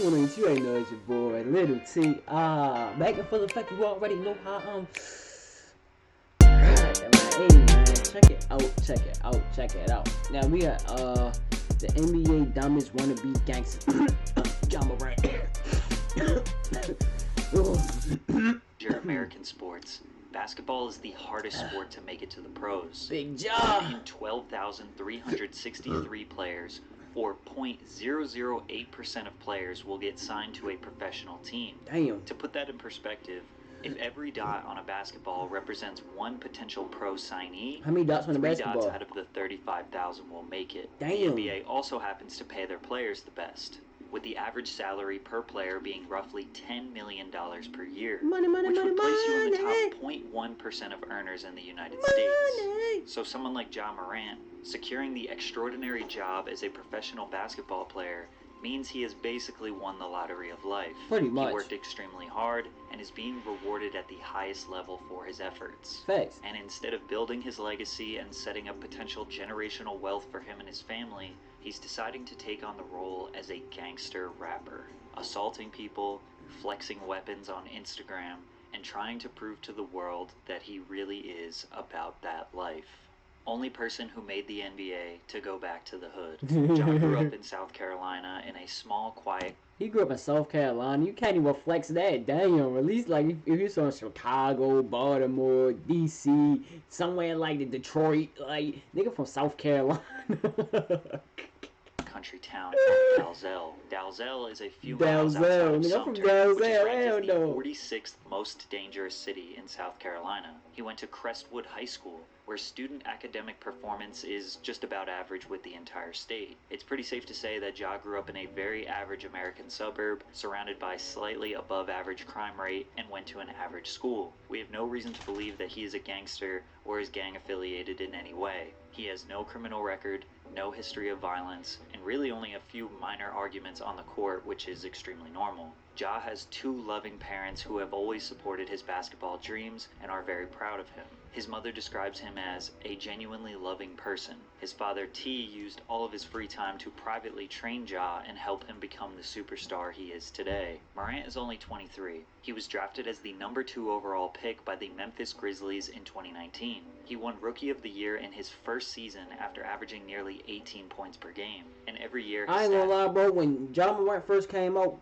going on? You ain't know it's your boy, Little T. Back and for the fact you already know how hey man, check it out. Now we got the NBA Diamonds Wannabe Gangster. John Morant. Your American sports. Basketball is the hardest sport to make it to the pros. Big job. 12,363 players, or 0.008% of players, will get signed to a professional team. Damn. To put that in perspective, if every dot on a basketball represents one potential pro signee, how many dots on a 3 basketball? dots out of the 35,000 will make it. Damn. The NBA also happens to pay their players the best, with the average salary per player being roughly $10 million per year, which would place you in the top 0.1% of earners in the United States. So someone like Ja Morant, securing the extraordinary job as a professional basketball player means he has basically won the lottery of life. Pretty much. He worked extremely hard and is being rewarded at the highest level for his efforts. Facts. And instead of building his legacy and setting up potential generational wealth for him and his family, he's deciding to take on the role as a gangster rapper, assaulting people, flexing weapons on Instagram, and trying to prove to the world that he really is about that life. Only person who made the NBA to go back to the hood. Ja grew up in South Carolina in a small, quiet... He grew up in South Carolina. You can't even flex that. Damn. At least like if you're from Chicago, Baltimore, DC, somewhere like the Detroit, like nigga from South Carolina. country town called Dalzell. Dalzell is a few miles outside of Sumter, which is ranked as the 46th most dangerous city in South Carolina. He went to Crestwood High School, where student academic performance is just about average with the entire state. It's pretty safe to say that Ja grew up in a very average American suburb, surrounded by slightly above average crime rate, and went to an average school. We have no reason to believe that he is a gangster or is gang affiliated in any way. He has no criminal record, no history of violence, and really only a few minor arguments on the court, which is extremely normal. Ja has two loving parents who have always supported his basketball dreams and are very proud of him. His mother describes him as a genuinely loving person. His father T used all of his free time to privately train Ja and help him become the superstar he is today. Morant is only 23. He was drafted as the number 2 overall pick by the Memphis Grizzlies in 2019. He won Rookie of the Year in his first season after averaging nearly 18 points per game. And every year I ain't gonna lie, bro. When Ja Morant first came out,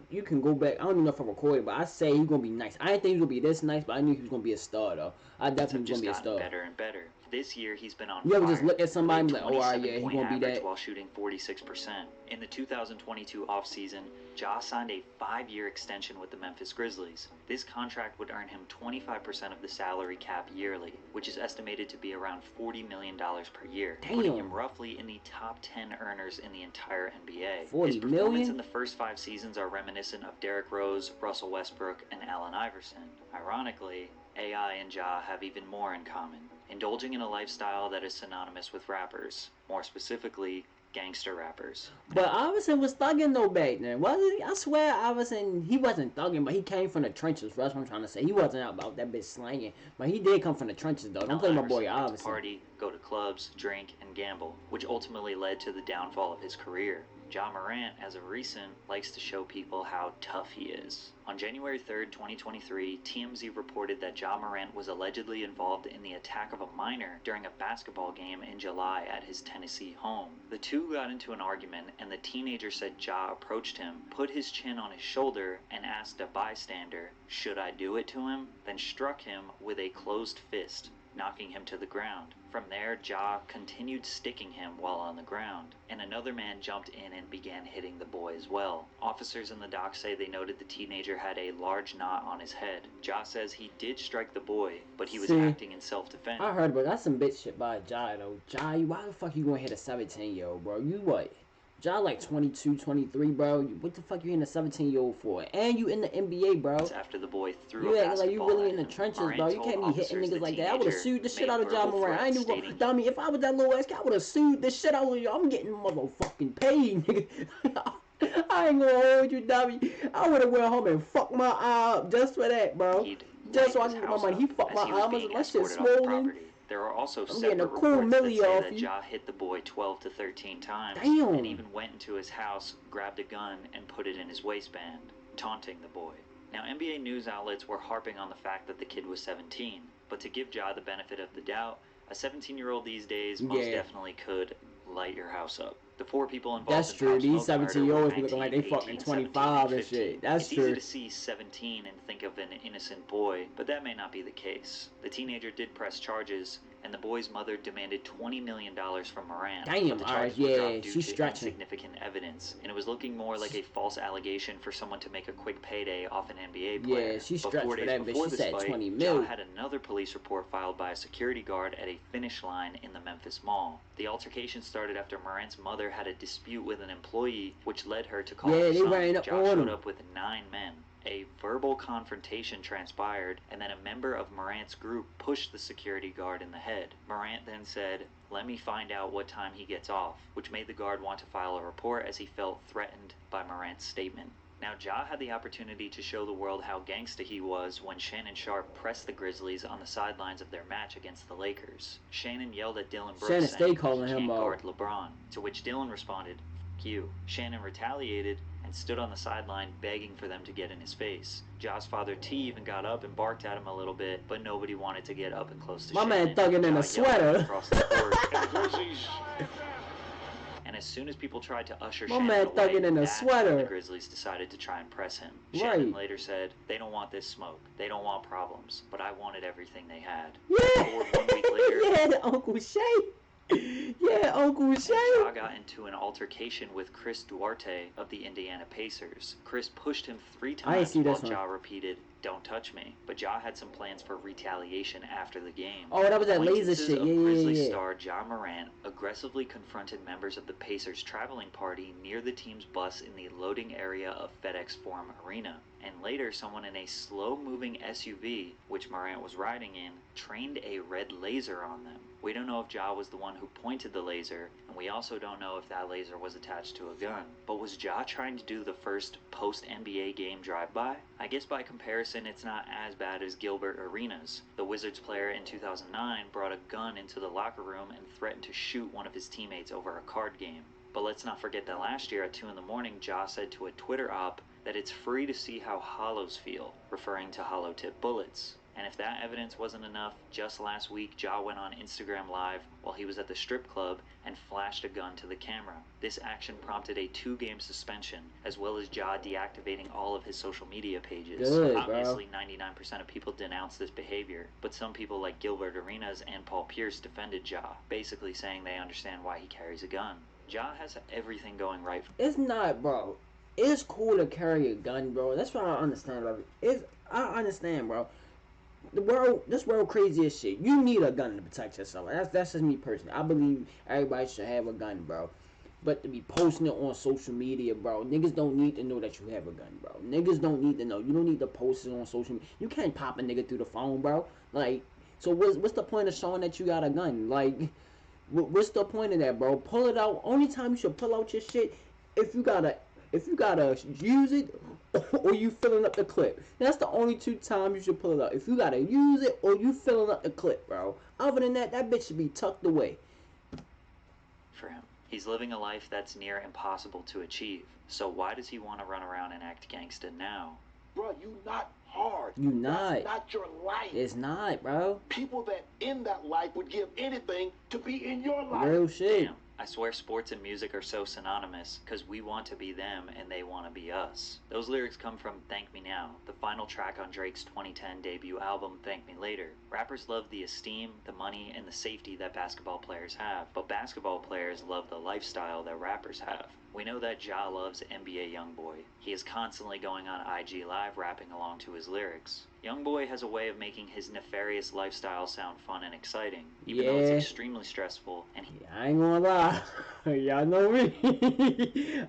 you can go back. I don't even know if I recorded, but I say he's gonna be nice. I didn't think he was gonna be this nice, but I knew he was gonna be a star, though. I definitely was gonna be a star. Better and better. This year he's been on you fire. You ever just look at somebody and be like, oh, yeah, he's gonna be that. While shooting 46%. In the 2022 offseason, Ja signed a 5-year extension with the Memphis Grizzlies. This contract would earn him 25% of the salary cap yearly, which is estimated to be around $40 million per year, putting him roughly in the top 10 earners in the entire NBA. His performance in the first 5 seasons are reminiscent of Derrick Rose, Russell Westbrook, and Allen Iverson. Ironically, AI and Ja have even more in common, indulging in a lifestyle that is synonymous with rappers, more specifically, gangster rappers. But Iverson was thugging though back then, wasn't he? I swear Iverson, he wasn't thugging, but he came from the trenches. That's what I'm trying to say. He wasn't out about that bitch slanging, but he did come from the trenches though. Don't play my boy Iverson. Party, go to clubs, drink, and gamble, which ultimately led to the downfall of his career. Ja Morant, as of recent, likes to show people how tough he is. On January 3rd, 2023, TMZ reported that Ja Morant was allegedly involved in the attack of a minor during a basketball game in July at his Tennessee home. The two got into an argument, and the teenager said Ja approached him, put his chin on his shoulder, and asked a bystander, "Should I do it to him?" Then struck him with a closed fist, knocking him to the ground. From there, Ja continued sticking him while on the ground, and another man jumped in and began hitting the boy as well. Officers in the dock say they noted the teenager had a large knot on his head. Ja says he did strike the boy, but he was acting in self-defense. I heard, but that's some bitch shit by Ja, though. Ja, why the fuck you gonna hit a 17-year-old, bro? You what? Ja like 22, 23, bro. What the fuck you in a 17-year-old for? And you in the NBA, bro. After the boy threw you acting like you really in the trenches, bro. You can't be hitting niggas like that. I would have sued the shit out of Ja Morant. I ain't even gonna dummy. If I was that little ass guy, I would have sued the shit out of you. I'm getting motherfucking paid, nigga. I ain't gonna hold you, dummy. I would have went home and fucked my eye up just for that, bro. Just so I can get my money. He fucked my eye. My shit swollen. There are also separate reports that say that Ja hit the boy 12 to 13 times and even went into his house, grabbed a gun, and put it in his waistband, taunting the boy. Now, NBA news outlets were harping on the fact that the kid was 17, but to give Ja the benefit of the doubt, a 17-year-old these days most definitely could light your house up. The 4 people involved That's true. These 17-year-olds be looking like they fucking 25 and shit. That's true. It's easy to see 17 and think of an innocent boy, but that may not be the case. The teenager did press charges, and the boy's mother demanded $20 million from Morant. Damn, but the charges were dropped due she's to stretching. insignificant evidence, and it was looking more like a false allegation for someone to make a quick payday off an NBA player. Yeah, she stretched for that bitch. She said 20 Ja million. had another police report filed by a security guard at a finish line in the Memphis Mall. The altercation started after Morant's mother had a dispute with an employee, which led her to call her son. Ja showed up with 9 men. A verbal confrontation transpired, and then a member of Morant's group pushed the security guard in the head. Morant then said, "Let me find out what time he gets off," which made the guard want to file a report as he felt threatened by Morant's statement. Now, Ja had the opportunity to show the world how gangsta he was when Shannon Sharpe pressed the Grizzlies on the sidelines of their match against the Lakers. Shannon yelled at Dylan Brooks saying he can't guard LeBron, to which Dylan responded, "F*** you." Shannon retaliated and stood on the sideline begging for them to get in his face. Ja's father T even got up and barked at him a little bit, but nobody wanted to get up and close to Shannon. My man thugging in a sweater. Across the court. And as soon as people tried to usher Shannon away, the Grizzlies decided to try and press him. Shannon later said, "They don't want this smoke. They don't want problems. But I wanted everything they had." Yeah, 1 week later, yeah, Uncle Shay. Yeah, Uncle Shay. Ja got into an altercation with Chris Duarte of the Indiana Pacers. Chris pushed him 3 times while Ja repeated, "Don't touch me." But Ja had some plans for retaliation after the game. Oh, that was that laser shit. Grizzlies star Ja Morant aggressively confronted members of the Pacers traveling party near the team's bus in the loading area of FedEx Forum Arena. And later, someone in a slow-moving SUV, which Morant was riding in, trained a red laser on them. We don't know if Ja was the one who pointed the laser, and we also don't know if that laser was attached to a gun. But was Ja trying to do the first post-NBA game drive-by? I guess by comparison, it's not as bad as Gilbert Arenas. The Wizards player in 2009 brought a gun into the locker room and threatened to shoot one of his teammates over a card game. But let's not forget that last year at 2 in the morning, Ja said to a Twitter op that it's free to see how hollows feel, referring to hollow-tip bullets. And if that evidence wasn't enough, just last week, Ja went on Instagram Live while he was at the strip club and flashed a gun to the camera. This action prompted a 2-game suspension, as well as Ja deactivating all of his social media pages. Obviously, 99% of people denounced this behavior, but some people like Gilbert Arenas and Paul Pierce defended Ja, basically saying they understand why he carries a gun. Ja has everything going right. It's not, bro. It's cool to carry a gun, bro. That's what I understand about it. I understand, bro. This world crazy as shit. You need a gun to protect yourself. That's just me personally. I believe everybody should have a gun, bro. But to be posting it on social media, bro, niggas don't need to know that you have a gun, bro. Niggas don't need to know. You don't need to post it on social media. You can't pop a nigga through the phone, bro. Like, so what's the point of showing that you got a gun? Like, what's the point of that, bro? Pull it out. Only time you should pull out your shit if you gotta use it or you filling up the clip. That's the only 2 times you should pull it out. If you gotta use it or you filling up the clip, bro. Other than that, that bitch should be tucked away. For him. He's living a life that's near impossible to achieve. So why does he want to run around and act gangsta now? Bro, you not hard. You not. That's not your life. It's not, bro. People that in that life would give anything to be in your life. Real shit. Damn. I swear sports and music are so synonymous, because we want to be them and they want to be us. Those lyrics come from Thank Me Now, the final track on Drake's 2010 debut album, Thank Me Later. Rappers love the esteem, the money, and the safety that basketball players have, but basketball players love the lifestyle that rappers have. We know that Ja loves NBA Youngboy. He is constantly going on IG Live rapping along to his lyrics. Youngboy has a way of making his nefarious lifestyle sound fun and exciting, even though it's extremely stressful. And I ain't gonna lie, y'all know me.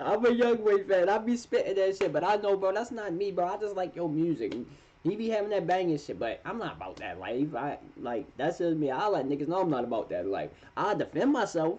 I'm a Youngboy fan. I be spitting that shit, but I know, bro, that's not me, bro. I just like your music. He be having that banging shit, but I'm not about that life. That's just me. I let niggas know I'm not about that life. I defend myself.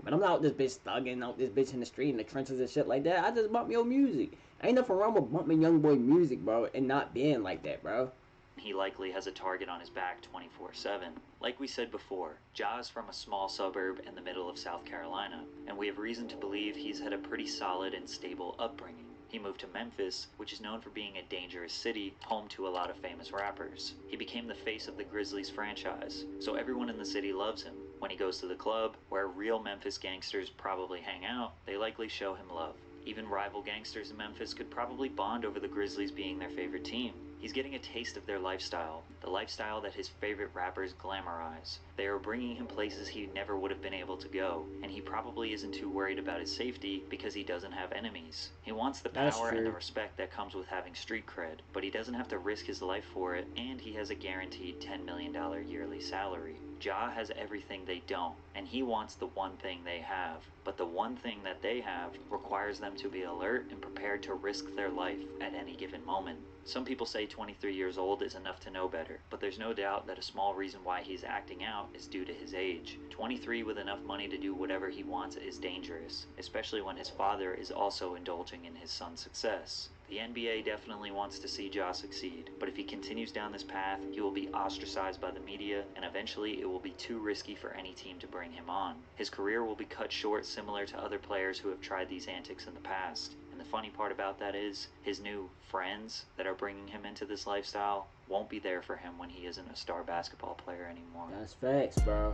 But I'm not out this bitch thugging, out this bitch in the street, in the trenches and shit like that. I just bump your music. Ain't nothing wrong with bumping Youngboy music, bro, and not being like that, bro. He likely has a target on his back 24/7. Like we said before, Ja is from a small suburb in the middle of South Carolina, and we have reason to believe he's had a pretty solid and stable upbringing. He moved to Memphis, which is known for being a dangerous city, home to a lot of famous rappers. He became the face of the Grizzlies franchise, so everyone in the city loves him. When he goes to the club, where real Memphis gangsters probably hang out, they likely show him love. Even rival gangsters in Memphis could probably bond over the Grizzlies being their favorite team. He's getting a taste of their lifestyle, the lifestyle that his favorite rappers glamorize. They are bringing him places he never would have been able to go, and he probably isn't too worried about his safety because he doesn't have enemies. He wants the power and the respect that comes with having street cred, but he doesn't have to risk his life for it, and he has a guaranteed $10 million yearly salary. Ja has everything they don't, and he wants the one thing they have. But the one thing that they have requires them to be alert and prepared to risk their life at any given moment. Some people say 23 years old is enough to know better, but there's no doubt that a small reason why he's acting out is due to his age. 23 with enough money to do whatever he wants is dangerous, especially when his father is also indulging in his son's success. The NBA definitely wants to see Ja succeed, but if he continues down this path, he will be ostracized by the media, and eventually it will be too risky for any team to bring him on. His career will be cut short similar to other players who have tried these antics in the past. And the funny part about that is, his new friends that are bringing him into this lifestyle won't be there for him when he isn't a star basketball player anymore. That's facts, bro.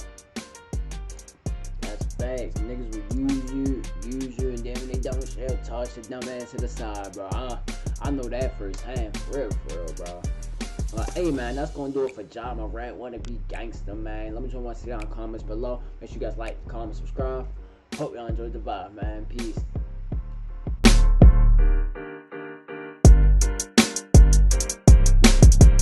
That's facts. Niggas will use you, and then when they don't, they'll toss your dumb ass to the side, bro. I know that firsthand, for real, bro. Hey, man, that's gonna do it for Ja Morant. Wannabe Gangster, man. Let me know what you see down in the comments below. Make sure you guys like, comment, subscribe. Hope y'all enjoyed the vibe, man. Peace.